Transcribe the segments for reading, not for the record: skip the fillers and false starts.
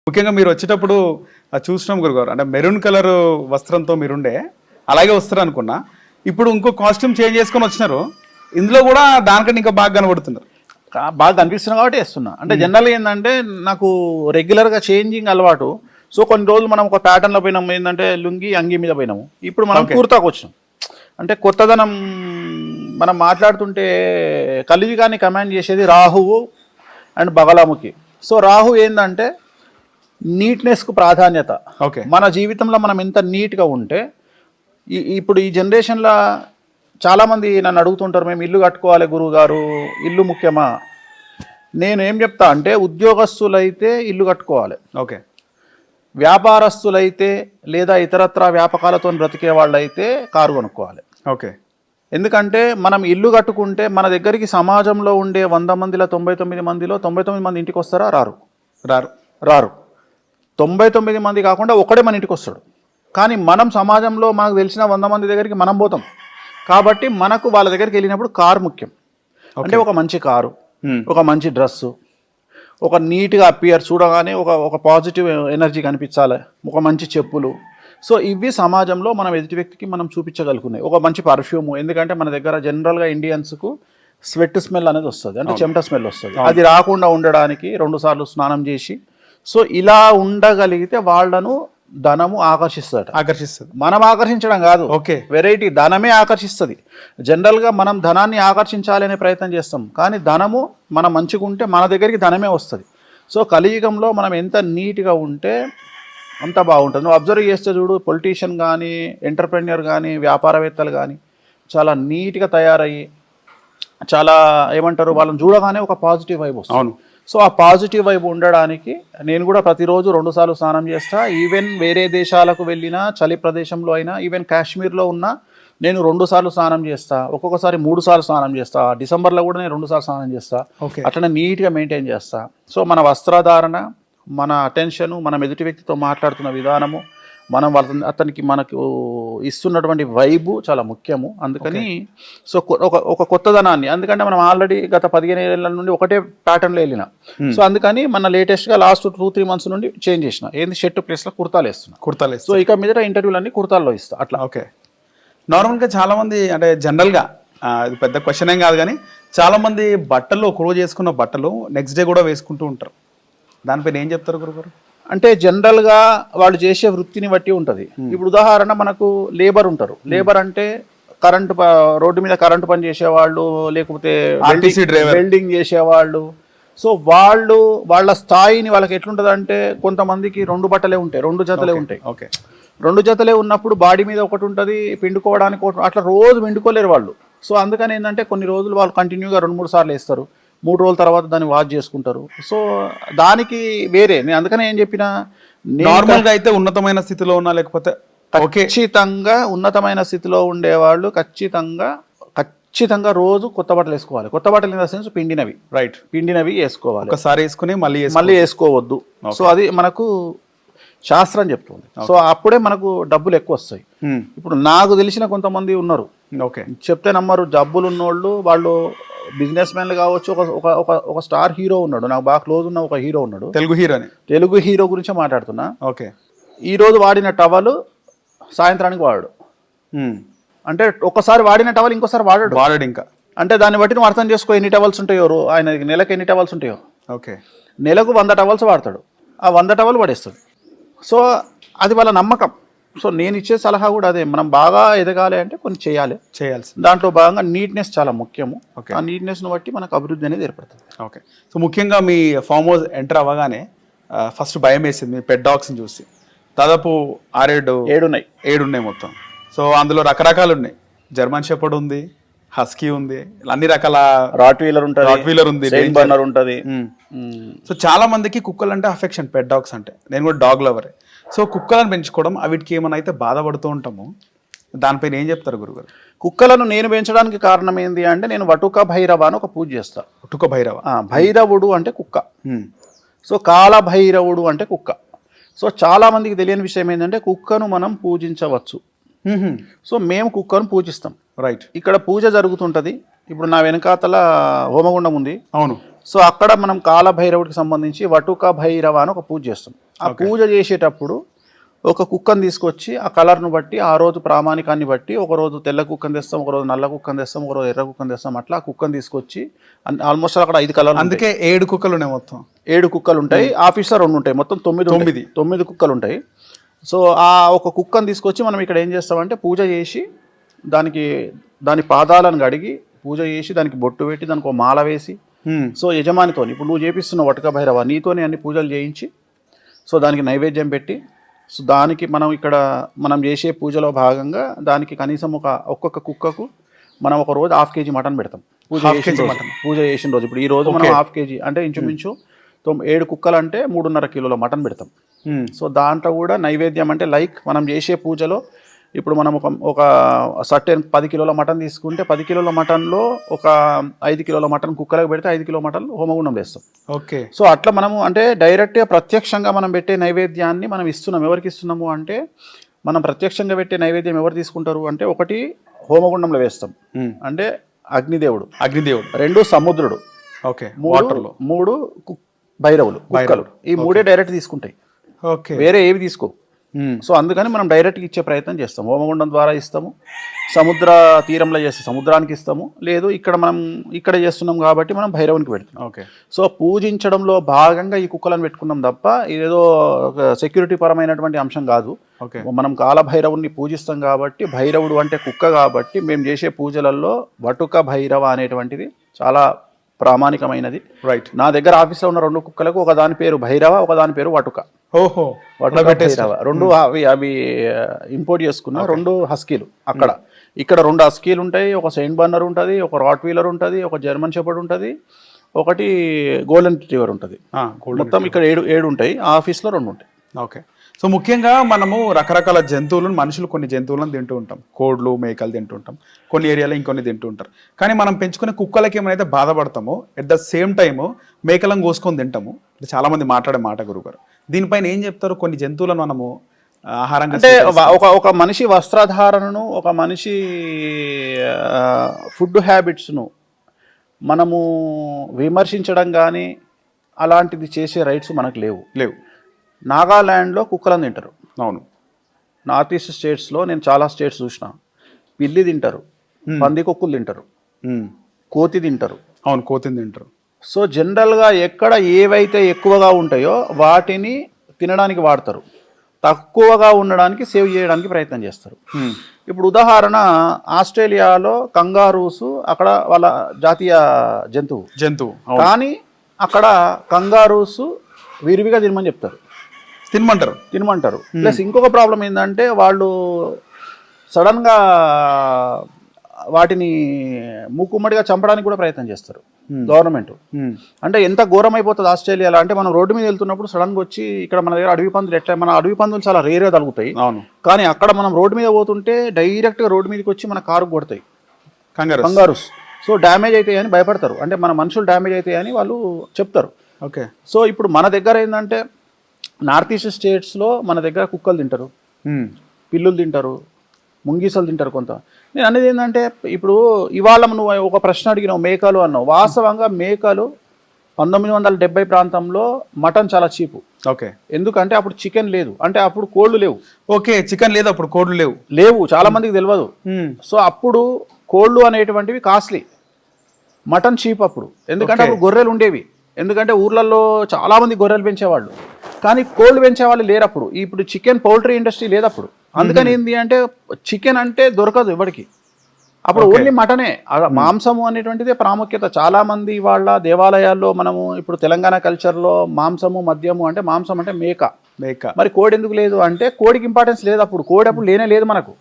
ముఖ్యంగా మీరు వచ్చేటప్పుడు చూసినాం గురుగారు, అంటే మెరూన్ కలర్ వస్త్రంతో మీరుండే అలాగే వస్తారు అనుకున్నా. ఇప్పుడు ఇంకో కాస్ట్యూమ్ చేంజ్ చేసుకొని వచ్చినారు, ఇందులో కూడా దానికంటే ఇంకా బాగా కనబడుతున్నారు. బాగా కనిపిస్తున్నా కాబట్టి వేస్తున్నా. అంటే జనరల్గా ఏంటంటే నాకు రెగ్యులర్గా చేంజింగ్ అలవాటు. సో కొన్ని రోజులు మనం ఒక ప్యాటర్న్లో పోయినాం, ఏంటంటే లుంగి అంగి మీద పోయినాము. ఇప్పుడు మనం కుర్తాకు వచ్చినాం. అంటే కొత్తదనం మనం మాట్లాడుతుంటే కలియుగాన్ని కమాండ్ చేసేది రాహువు అండ్ బగలాముఖి. సో రాహు ఏంటంటే నీట్నెస్కు ప్రాధాన్యత. ఓకే, మన జీవితంలో మనం ఎంత నీట్గా ఉంటే, ఇప్పుడు ఈ జనరేషన్లో చాలామంది నన్ను అడుగుతుంటారు, మేము ఇల్లు కట్టుకోవాలి గురువు గారు, ఇల్లు ముఖ్యమా? నేను ఏం చెప్తా అంటే, ఉద్యోగస్తులైతే ఇల్లు కట్టుకోవాలి. ఓకే, వ్యాపారస్తులైతే లేదా ఇతరత్ర వ్యాపకాలతో బ్రతికే వాళ్ళైతే కారు కొనుక్కోవాలి. ఓకే, ఎందుకంటే మనం ఇల్లు కట్టుకుంటే మన దగ్గరికి సమాజంలో ఉండే 100 మందిలో 99 మందిలో 99 మంది ఇంటికి వస్తారా? రారు. రారు రారు 99 మంది కాకుండా ఒకడే మన ఇంటికి వస్తాడు. కానీ మనం సమాజంలో మనకు తెలిసిన 100 మంది దగ్గరికి మనం పోతాం. కాబట్టి మనకు వాళ్ళ దగ్గరికి వెళ్ళినప్పుడు కారు ముఖ్యం. అంటే ఒక మంచి కారు, ఒక మంచి డ్రెస్సు, ఒక నీట్గా అపియర్, చూడగానే ఒక పాజిటివ్ ఎనర్జీ కనిపించాలి, ఒక మంచి చెప్పులు. సో ఇవి సమాజంలో మనం ఎదుటి వ్యక్తికి మనం చూపించగలుగుతున్నాయి. ఒక మంచి పర్ఫ్యూము, ఎందుకంటే మన దగ్గర జనరల్గా ఇండియన్స్కు స్వెట్ స్మెల్ అనేది వస్తుంది, అంటే చెమట స్మెల్ వస్తుంది. అది రాకుండా ఉండడానికి 2 సార్లు స్నానం చేసి, సో ఇలా ఉండగలిగితే వాళ్ళను ధనము ఆకర్షిస్తుంది. మనం ఆకర్షించడం కాదు, ఓకే, వెరైటీ ధనమే ఆకర్షిస్తుంది. జనరల్గా మనం ధనాన్ని ఆకర్షించాలి అనే ప్రయత్నం చేస్తాం, కానీ ధనము మనం మంచిగా ఉంటే మన దగ్గరికి ధనమే వస్తుంది. సో కలియుగంలో మనం ఎంత నీట్గా ఉంటే అంత బాగుంటుంది. నువ్వు అబ్జర్వ్ చేస్తే చూడు, పొలిటీషియన్ కానీ, ఎంటర్ప్రెన్యూర్ కానీ, వ్యాపారవేత్తలు కానీ చాలా నీట్గా తయారయ్యి, చాలా ఏమంటారు, వాళ్ళని చూడగానే ఒక పాజిటివ్ వైబ్ వస్తుంది. అవును. సో ఆ పాజిటివ్ వైబ్ ఉండడానికి నేను కూడా ప్రతిరోజు 2 సార్లు స్నానం చేస్తా. ఈవెన్ వేరే దేశాలకు వెళ్ళినా, చలి ప్రదేశంలో అయినా, ఈవెన్ కాశ్మీర్లో ఉన్నా నేను 2 సార్లు స్నానం చేస్తా. ఒక్కొక్కసారి 3 సార్లు స్నానం చేస్తా. డిసెంబర్లో కూడా నేను 2 సార్లు స్నానం చేస్తా. అట్లనే నీట్గా మెయింటైన్ చేస్తా. సో మన వస్త్రధారణ, మన అటెన్షను, మనం ఎదుటి వ్యక్తితో మాట్లాడుతున్న విధానము, మనం అతనికి మనకు ఇస్తున్నటువంటి వైబు చాలా ముఖ్యము. అందుకని సో ఒక కొత్తదనాన్ని, ఎందుకంటే మనం ఆల్రెడీ గత 15 ఏళ్ళ నుండి ఒకటే ప్యాటర్న్లో వెళ్ళినా. సో అందుకని మన లేటెస్ట్గా లాస్ట్ 2-3 మంత్స్ నుండి చేంజ్ చేసిన, ఏంది షర్ట్ ప్లేస్లో కుర్తాలు వేస్తున్నా. సో ఇక మీదట ఇంటర్వ్యూలన్నీ కుర్తాల్లో ఇస్తా. అట్లా. ఓకే, నార్మల్గా చాలామంది, అంటే జనరల్గా ఇది పెద్ద క్వశ్చన్ ఏం కాదు, కానీ చాలామంది బట్టలు ఒకరోజు వేసుకున్న బట్టలు నెక్స్ట్ డే కూడా వేసుకుంటూ ఉంటారు. దానిపైన ఏం చెప్తారు గురుగారు? అంటే జనరల్గా వాళ్ళు చేసే వృత్తిని బట్టి ఉంటుంది. ఇప్పుడు ఉదాహరణ, మనకు లేబర్ ఉంటారు. లేబర్ అంటే రోడ్డు మీద కరెంటు పని చేసేవాళ్ళు, లేకపోతే వెల్డింగ్ చేసేవాళ్ళు. సో వాళ్ళ స్థాయిని వాళ్ళకి ఎట్లుంటుంది అంటే, కొంతమందికి 2 బట్టలే ఉంటాయి, 2 జతలే ఉంటాయి. ఓకే, 2 జతలే ఉన్నప్పుడు బాడీ మీద ఒకటి ఉంటుంది, పిండుకోవడానికి ఒకటి, అట్లా రోజు పిండుకోలేరు వాళ్ళు. సో అందుకని ఏంటంటే కొన్ని రోజులు వాళ్ళు కంటిన్యూగా 2-3 సార్లు వేస్తారు. 3 రోజుల తర్వాత దాన్ని వాష్ చేసుకుంటారు. సో దానికి వేరే, నేను అందుకనే ఏం చెప్పినా, నార్మల్గా అయితే ఉన్నతమైన స్థితిలో ఉన్నా, లేకపోతే ఖచ్చితంగా ఉన్నతమైన స్థితిలో ఉండేవాళ్ళు ఖచ్చితంగా రోజు కొత్త బట్టలు వేసుకోవాలి. కొత్త బట్టలు ఇన్ ద సెన్స్ పిండినవి, రైట్, పిండినవి వేసుకోవాలి. ఒకసారి వేసుకుని మళ్ళీ వేసుకోవద్దు. సో అది మనకు శాస్త్రం చెప్తుంది. సో అప్పుడే మనకు డబ్బులు ఎక్కువ వస్తాయి. ఇప్పుడు నాకు తెలిసిన కొంతమంది ఉన్నారు, ఓకే, చెప్తే నమ్మరు, జబ్బులు ఉన్నోళ్ళు, వాళ్ళు బిజినెస్ మ్యాన్లు కావచ్చు. ఒక స్టార్ హీరో ఉన్నాడు, నాకు బాగా క్లోజ్ ఉన్న ఒక హీరో ఉన్నాడు, తెలుగు హీరో గురించే మాట్లాడుతున్నా. ఓకే, ఈరోజు వాడిన టవల్ సాయంత్రానికి వాడాడు. అంటే ఒక్కసారి వాడిన టవల్ ఇంకోసారి వాడాడు ఇంకా. అంటే దాన్ని బట్టి నువ్వు అర్థం చేసుకో ఎన్ని టవల్స్ ఉంటాయో, ఆయన నెలకు ఎన్ని టవల్స్ ఉంటాయో. ఓకే, నెలకు 100 టవల్స్ వాడతాడు, ఆ 100 టవల్ వాడేస్తాడు. సో అది వాళ్ళ నమ్మకం. సో నేను ఇచ్చే సలహా కూడా అదే, మనం బాగా ఎదగాలి అంటే కొన్ని చేయాల్సి. దాంట్లో భాగంగా నీట్నెస్ చాలా ముఖ్యము. ఆ నీట్నెస్ను బట్టి మనకు అభివృద్ధి అనేది ఏర్పడుతుంది. ఓకే, సో ముఖ్యంగా మీ ఫామ్ హౌస్ ఎంటర్ అవ్వగానే ఫస్ట్ భయం వేసింది మీ పెట్ డాగ్స్ని చూసి. దాదాపు 6-7 ఉన్నాయి మొత్తం. సో అందులో రకరకాలు ఉన్నాయి, జర్మన్ షెపర్డ్ ఉంది, హస్కీ ఉంది, అన్ని రకాల రాట్ వీలర్ ఉంది, బర్నర్ ఉంటుంది. సో చాలా మందికి కుక్కలు అంటే అఫెక్షన్, పెట్ డాగ్స్ అంటే. నేను కూడా డాగ్ లవరే. సో కుక్కలను పెంచుకోవడం, వీటికి ఏమైనా అయితే బాధపడుతూ ఉంటాము, దానిపైన ఏం చెప్తారు గురుగారు? కుక్కలను నేను పెంచడానికి కారణం ఏంటి అంటే, నేను వటుక భైరవ అని ఒక పూజ చేస్తా. వటుక భైరవ, భైరవుడు అంటే కుక్క. సో కాల భైరవుడు అంటే కుక్క. సో చాలా మందికి తెలియని విషయం ఏంటంటే, కుక్కను మనం పూజించవచ్చు. సో మేము కుక్కను పూజిస్తాం, రైట్. ఇక్కడ పూజ జరుగుతుంటుంది. ఇప్పుడు నా వెనకాతల హోమగుండం ఉంది. అవును. సో అక్కడ మనం కాలభైరవుడికి సంబంధించి వటుక భైరవ అని ఒక పూజ చేస్తాం. ఆ పూజ చేసేటప్పుడు ఒక కుక్కను తీసుకొచ్చి ఆ కలర్ను బట్టి ఆ రోజు ప్రామాణికాన్ని బట్టి ఒక రోజు తెల్ల కుక్కను తెస్తాం, ఒక రోజు నల్ల కుక్కను తెస్తాం, ఒక రోజు ఎర్ర కుక్కను తెస్తాం. అట్లా ఆ కుక్కను తీసుకొచ్చి ఆల్మోస్ట్ అక్కడ 5 కలర్లు, అందుకే 7 కుక్కలు ఉన్నాయి మొత్తం. 7 కుక్కలు ఉంటాయి. ఆఫీస్లో 2 ఉంటాయి, మొత్తం 9 కుక్కలు ఉంటాయి. సో ఆ ఒక కుక్కను తీసుకొచ్చి మనం ఇక్కడ ఏం చేస్తామంటే పూజ చేసి దాని పాదాలను కడిగి పూజ చేసి దానికి బొట్టు పెట్టి దానికి ఒక మాల వేసి, సో యజమానితో ఇప్పుడు నువ్వు చేపిస్తున్న వటుక భైరవ నీతోనే అన్ని పూజలు చేయించి, సో దానికి నైవేద్యం పెట్టి, సో దానికి మనం చేసే పూజలో భాగంగా దానికి కనీసం ఒక్కొక్క కుక్కకు మనం ఒక రోజు 1/2 kg మటన్ పెడతాం. పూజ చేసిన రోజు ఇప్పుడు ఈ రోజు మనం 1/2 kg అంటే ఇంచుమించు 7 కుక్కలు అంటే 3.5 కిలోల మటన్ పెడతాం. సో దాంట్లో కూడా నైవేద్యం అంటే లైక్ మనం చేసే పూజలో ఇప్పుడు మనం ఒక సర్టెన్ 10 కిలోల మటన్ తీసుకుంటే 10 కిలోల మటన్లో ఒక 5 కిలోల మటన్ కుక్కలకు పెడితే 5 కిలో మటన్ హోమగుండం వేస్తాం. ఓకే. సో అట్లా మనము అంటే డైరెక్ట్గా ప్రత్యక్షంగా మనం పెట్టే నైవేద్యాన్ని మనం ఇస్తున్నాం. ఎవరికి ఇస్తున్నాము అంటే మనం ప్రత్యక్షంగా పెట్టే నైవేద్యం ఎవరు తీసుకుంటారు అంటే ఒకటి హోమగుండంలో వేస్తాం అంటే అగ్నిదేవుడు, 2 సముద్రుడు, ఓకే, 3 భైరవులు, కుక్కలు. ఈ 3 డైరెక్ట్ తీసుకుంటాయి, వేరే ఏవి తీసుకో. సో అందుకని మనం డైరెక్ట్గా ఇచ్చే ప్రయత్నం చేస్తాం. హోమగుండం ద్వారా ఇస్తాము, సముద్ర తీరంలో చేస్తే సముద్రానికి ఇస్తాము, లేదు ఇక్కడ చేస్తున్నాం కాబట్టి మనం భైరవునికి పెడతాం. ఓకే. సో పూజించడంలో భాగంగా ఈ కుక్కలను పెట్టుకున్నాం తప్ప ఇదేదో సెక్యూరిటీ పరమైనటువంటి అంశం కాదు. మనం కాలభైరవుని పూజిస్తాం కాబట్టి, భైరవుడు అంటే కుక్క కాబట్టి మేము చేసే పూజలలో వటుక భైరవ అనేటువంటిది చాలా ప్రామాణికమైనది. రైట్. నా దగ్గర ఆఫీస్లో ఉన్న 2 కుక్కలకు ఒక దాని పేరు భైరవ, ఒక దాని పేరు వటుక. వటుక భైరవ 2 అవి ఇంపోర్ట్ చేసుకున్న 2 హస్కీలు. ఇక్కడ 2 హస్కీలు ఉంటాయి, ఒక సెయింట్ బర్నర్ ఉంటుంది, ఒక రాట్ వీలర్ ఉంటుంది, ఒక జర్మన్ షెపర్డ్ ఉంటుంది, ఒకటి గోల్డెన్ రిట్రీవర్ ఉంటుంది. మొత్తం ఇక్కడ 7 ఉంటాయి, ఆఫీస్లో 2 ఉంటాయి. ఓకే. సో ముఖ్యంగా మనము రకరకాల జంతువులను, మనుషులు కొన్ని జంతువులను తింటూ ఉంటాం. కోడ్లు, మేకలు తింటూ ఉంటాం, కొన్ని ఏరియాలో ఇంకొన్ని తింటూ ఉంటారు. కానీ మనం పెంచుకునే కుక్కలకి ఏమైతే బాధపడతామో ఎట్ ద సేమ్ టైము మేకలను కోసుకొని తింటాము. చాలామంది మాట్లాడే మాట గురుగారు, దీనిపైన ఏం చెప్తారు? కొన్ని జంతువులను మనము ఆహారంగా అంటే ఒక మనిషి వస్త్రధారణను, ఒక మనిషి ఫుడ్ హ్యాబిట్స్ను మనము విమర్శించడం కానీ అలాంటిది చేసే రైట్స్ మనకు లేవు. నాగాల్యాండ్లో కుక్కలను తింటారు. అవును. నార్త్ ఈస్ట్ స్టేట్స్లో నేను చాలా స్టేట్స్ చూసిన. పిల్లి తింటారు, పంది కుక్కలు తింటారు, కోతి తింటారు. అవును, కోతిని తింటారు. సో జనరల్గా ఎక్కడ ఏవైతే ఎక్కువగా ఉంటాయో వాటిని తినడానికి వాడతారు, తక్కువగా ఉండడానికి సేవ్ చేయడానికి ప్రయత్నం చేస్తారు. ఇప్పుడు ఉదాహరణ ఆస్ట్రేలియాలో కంగారూస్ అక్కడ వాళ్ళ జాతీయ జంతువు. కానీ అక్కడ కంగారూస్ విరివిగా తినమంటారు. ప్లస్ ఇంకొక ప్రాబ్లం ఏంటంటే వాళ్ళు సడన్గా వాటిని మూకుమ్మడిగా చంపడానికి కూడా ప్రయత్నం చేస్తారు గవర్నమెంట్. అంటే ఎంత ఘోరం అయిపోతుంది ఆస్ట్రేలియాలో అంటే మనం రోడ్డు మీద వెళ్తున్నప్పుడు సడన్గా వచ్చి ఇక్కడ మన దగ్గర అడవి పందులు ఎట్లా, మన అడవి పందులు చాలా రేర్గా తగులుతాయి. కానీ అక్కడ మనం రోడ్డు మీద పోతుంటే డైరెక్ట్గా రోడ్డు మీదకి వచ్చి మన కారు కొడతాయి కంగారూస్. సో డ్యామేజ్ అవుతాయి అని భయపడతారు, అంటే మన మనుషులు డ్యామేజ్ అవుతాయి అని వాళ్ళు చెప్తారు. ఓకే. సో ఇప్పుడు మన దగ్గర ఏంటంటే నార్త్ ఈస్ట్ స్టేట్స్లో మన దగ్గర కుక్కలు తింటారు, పిల్లులు తింటారు, ముంగీసలు తింటారు కొంత. నేను అనేది ఏంటంటే ఇప్పుడు ఇవాళ నువ్వు ఒక ప్రశ్న అడిగినావు, మేకలు అన్నావు. వాస్తవంగా మేకలు 1970 ప్రాంతంలో మటన్ చాలా చీపు. ఓకే. ఎందుకంటే అప్పుడు చికెన్ లేదు, అంటే అప్పుడు కోళ్ళు లేవు. ఓకే, చికెన్ లేదు, అప్పుడు కోళ్ళు లేవు, చాలా మందికి తెలియదు. సో అప్పుడు కోళ్ళు అనేటువంటివి కాస్ట్లీ, మటన్ చీప్ అప్పుడు. ఎందుకంటే అప్పుడు గొర్రెలు ఉండేవి, ఎందుకంటే ఊర్లలో చాలా మంది గొర్రెలు పెంచేవాళ్ళు, కానీ కోళ్ళు పెంచేవాళ్ళు లేరు అప్పుడు. ఇప్పుడు చికెన్ పౌల్ట్రీ ఇండస్ట్రీ లేదు అప్పుడు. అందుకని ఏంటి అంటే చికెన్ అంటే దొరకదు ఎవరికి, అప్పుడు ఓన్లీ మటనే. మాంసము అనేటువంటిదే ప్రాముఖ్యత. చాలా మంది వాళ్ళ దేవాలయాల్లో మనము ఇప్పుడు తెలంగాణ కల్చర్లో మాంసము మద్యము అంటే మాంసం అంటే మేక. మరి కోడి ఎందుకు లేదు అంటే కోడికి ఇంపార్టెన్స్ లేదు అప్పుడు, కోడి అప్పుడు లేదు మనకు.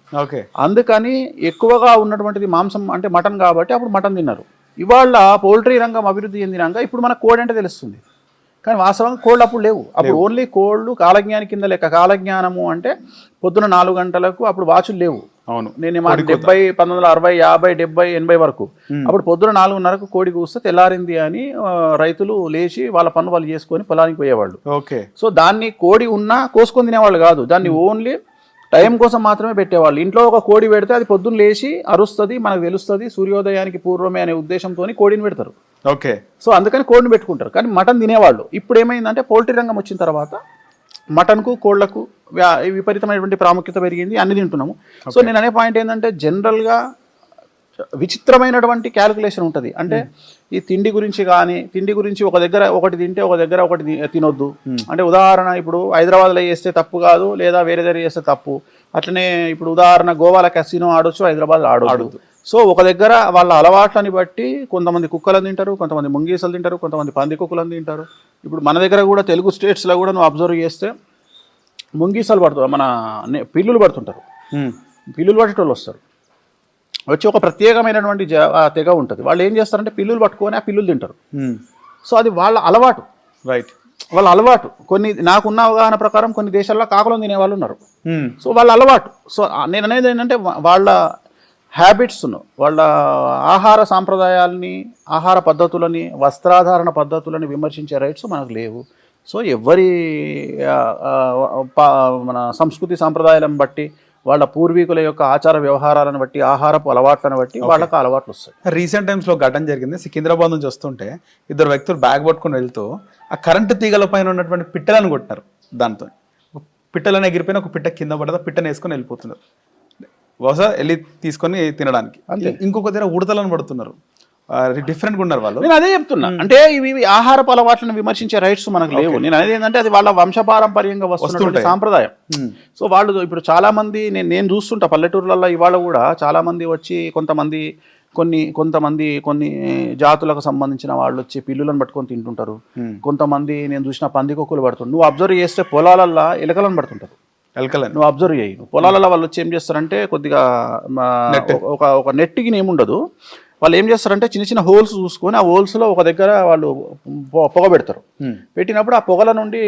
అందుకని ఎక్కువగా ఉన్నటువంటిది మాంసం అంటే మటన్ కాబట్టి అప్పుడు మటన్ తిన్నారు. ఇవాళ పౌల్ట్రీ రంగం అభివృద్ధి చెందినాక ఇప్పుడు మనకు కోడి అంటే తెలుస్తుంది, కానీ వాస్తవంగా కోళ్ళు అప్పుడు లేవు. అప్పుడు ఓన్లీ కోళ్ళు కాలజ్ఞాని కింద లెక్క. కాలజ్ఞానము అంటే పొద్దున 4 గంటలకు అప్పుడు వాచులు లేవు. అవును. నేను 70, 1960, 50, 70, 80 వరకు అప్పుడు పొద్దున 4:30కు కోడి కూస్తే తెల్లారింది అని రైతులు లేచి వాళ్ళ పనులు వాళ్ళు చేసుకొని పొలానికి పోయేవాళ్ళు. ఓకే. సో దాన్ని కోడి ఉన్నా కోసుకొని తినేవాళ్ళు కాదు, దాన్ని ఓన్లీ టైం కోసం మాత్రమే పెట్టేవాళ్ళు. ఇంట్లో ఒక కోడి పెడితే అది పొద్దున్న లేచి అరుస్తుంది, మనకు తెలుస్తుంది, సూర్యోదయానికి పూర్వమే అనే ఉద్దేశంతో కోడిని పెడతారు. ఓకే. సో అందుకని కోడిని పెట్టుకుంటారు. కానీ మటన్ తినేవాళ్ళు. ఇప్పుడు ఏమైందంటే పౌల్ట్రీ రంగం వచ్చిన తర్వాత మటన్కు కోళ్లకు విపరీతమైనటువంటి ప్రాముఖ్యత పెరిగింది, అన్ని తింటున్నాము. సో నేను అనే పాయింట్ ఏంటంటే జనరల్గా విచిత్రమైనటువంటి క్యాలిక్యులేషన్ ఉంటుంది. అంటే ఈ తిండి గురించి కానీ, తిండి గురించి ఒక దగ్గర ఒకటి తింటే ఒక దగ్గర ఒకటి తినొద్దు. అంటే ఉదాహరణ ఇప్పుడు హైదరాబాద్లో చేస్తే తప్పు కాదు, లేదా వేరే దగ్గర చేస్తే తప్పు. అట్లనే ఇప్పుడు ఉదాహరణ గోవాల కసినో ఆడొచ్చు, హైదరాబాద్లో ఆడొద్దు. సో ఒక దగ్గర వాళ్ళ అలవాట్లని బట్టి కొంతమంది కుక్కలను తింటారు, కొంతమంది ముంగీసలు తింటారు, కొంతమంది పంది కుక్కలను తింటారు. ఇప్పుడు మన దగ్గర కూడా తెలుగు స్టేట్స్లో కూడా నువ్వు అబ్జర్వ్ చేస్తే ముంగీసలు పడుతుంది, మన పిల్లులు పడుతుంటారు. పిల్లులు పట్టేటోళ్ళు వస్తారు, వచ్చి ఒక ప్రత్యేకమైనటువంటి తెగ ఉంటుంది. వాళ్ళు ఏం చేస్తారంటే పిల్లులు పట్టుకొని ఆ పిల్లులు తింటారు. సో అది వాళ్ళ అలవాటు. రైట్. వాళ్ళ అలవాటు. కొన్ని నాకున్న అవగాహన ప్రకారం కొన్ని దేశాల్లో కాకులను తినే వాళ్ళు ఉన్నారు. సో వాళ్ళ అలవాటు. సో నేను అనేది ఏంటంటే వాళ్ళ హ్యాబిట్స్ను, వాళ్ళ ఆహార సాంప్రదాయాలని, ఆహార పద్ధతులని, వస్త్రాధారణ పద్ధతులని విమర్శించే రైట్స్ మనకు లేవు. సో ఎవరి మన సంస్కృతి సాంప్రదాయాలను బట్టి, వాళ్ళ పూర్వీకుల యొక్క ఆచార వ్యవహారాలను బట్టి, ఆహారపు అలవాట్లను బట్టి వాళ్ళకి అలవాట్లు వస్తాయి. రీసెంట్ టైమ్స్లో ఘటన జరిగింది. సికింద్రాబాద్ నుంచి వస్తుంటే ఇద్దరు వ్యక్తులు బ్యాగ్ పట్టుకుని వెళ్తూ ఆ కరెంటు తీగల పైన ఉన్నటువంటి పిట్టలను కొట్టినారు. దాంతో పిట్టలను ఎగిరిపోయిన ఒక పిట్ట కింద పడదా, పిట్టను వేసుకొని వెళ్ళిపోతున్నారు బహుశా వెళ్ళి తీసుకొని తినడానికి. ఇంకొక దగ్గర ఉడతలను పడుతున్నారు. డిఫరెంట్గా ఉన్నారు వాళ్ళు. నేను అదే చెప్తున్నా. అంటే ఇవి ఆహారపు అలవాట్లను విమర్శించే రైట్స్ మనకు లేవు. నేను అనేది ఏంటంటే అది వాళ్ళ వంశపారంపర్యంగా వస్తున్నటువంటి సాంప్రదాయం. సో వాళ్ళు ఇప్పుడు చాలా మంది నేను చూస్తుంటా పల్లెటూర్లలో ఇవాళ కూడా చాలా మంది వచ్చి కొంతమంది కొన్ని జాతులకు సంబంధించిన వాళ్ళు వచ్చి పిల్లులను పట్టుకొని తింటుంటారు. కొంతమంది నేను చూసిన పందికొక్కులు పడుతుంటారు. నువ్వు అబ్జర్వ్ చేస్తే పొలాలల్లో ఎలకలను పడుతుంటారు. నువ్వు అబ్జర్వ్ చేయి. పొలాలలో వాళ్ళు వచ్చి ఏం చేస్తారంటే కొద్దిగా ఒక నెట్కి ఏముండదు, వాళ్ళు ఏం చేస్తారంటే చిన్న చిన్న హోల్స్ చూసుకొని ఆ హోల్స్లో ఒక దగ్గర వాళ్ళు పొగ పెడతారు. పెట్టినప్పుడు ఆ పొగల నుండి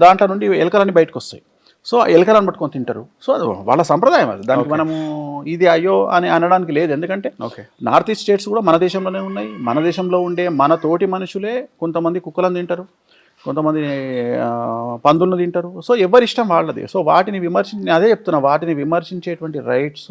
దాంట్లో నుండి ఎలకలన్నీ బయటకు వస్తాయి. సో ఎలకలను పట్టుకొని తింటారు. సో అది వాళ్ళ సంప్రదాయం. అది దానికి మనము ఇది అయ్యో అని అనడానికి లేదు. ఎందుకంటే నార్త్ ఈస్ట్ స్టేట్స్ కూడా మన దేశంలోనే ఉన్నాయి. మన దేశంలో ఉండే మన తోటి మనుషులే కొంతమంది కుక్కలను తింటారు, కొంతమంది పందులను తింటారు. సో ఎవరి ఇష్టం వాళ్ళది. సో వాటిని అదే చెప్తున్నా, వాటిని విమర్శించేటువంటి రైట్స్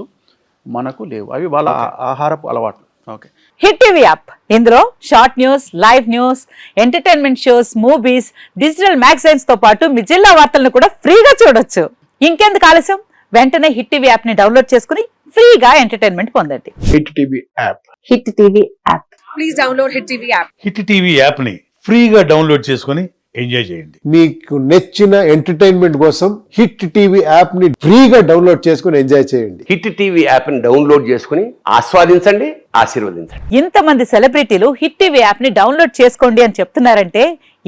మనకు లేవు. అవి వాళ్ళ ఆహారపు అలవాట్లు. ఓకే. హిట్ టీవీ యాప్, ఇందులో short news, live news, entertainment shows, movies, digital magazines తో పాటు మీ జిల్లా వార్తలను కూడా ఫ్రీగా చూడొచ్చు. ఇంకెందుకు ఆలస్యం, వెంటనే హిట్ టీవీ యాప్ ని డౌన్లోడ్ చేసుకుని ఫ్రీగా ఎంటర్టైన్మెంట్ పొందండి. Hit TV app. Hit TV app. Please download hit TV app. Hit TV app ని ఫ్రీగా డౌన్లోడ్ చేసుకుని ఎంజాయ్ చేయండి. మీకు నచ్చిన ఎంటర్టైన్మెంట్ కోసం హిట్ టీవీ యాప్ ని ఫ్రీగా డౌన్లోడ్ చేసుకుని ఎంజాయ్ చేయండి. హిట్ టీవీ యాప్ ని డౌన్లోడ్ చేసుకుని ఆస్వాదించండి, ఆశీర్వదించండి. ఇంతమంది సెలబ్రిటీలు హిట్ టీవీ యాప్ ని డౌన్లోడ్ చేసుకోండి అని చెప్తున్నారంటే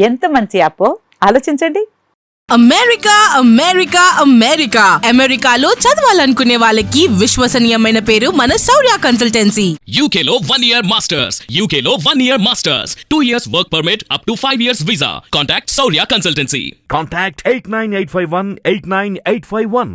ఎంత మంచి యాప్ ఆలోచించండి. అమెరికా అమెరికా అమెరికా అమెరికాలో చదవాలనుకునే వాళ్ళకి విశ్వసనీయమైన పేరు మన శౌర్య కన్సల్టెన్సీ. UK లో 1 year masters, UK లో 1 year masters, 2 years work permit up to 5 years visa. Contact Saurya Consultancy. Contact 89851 89851.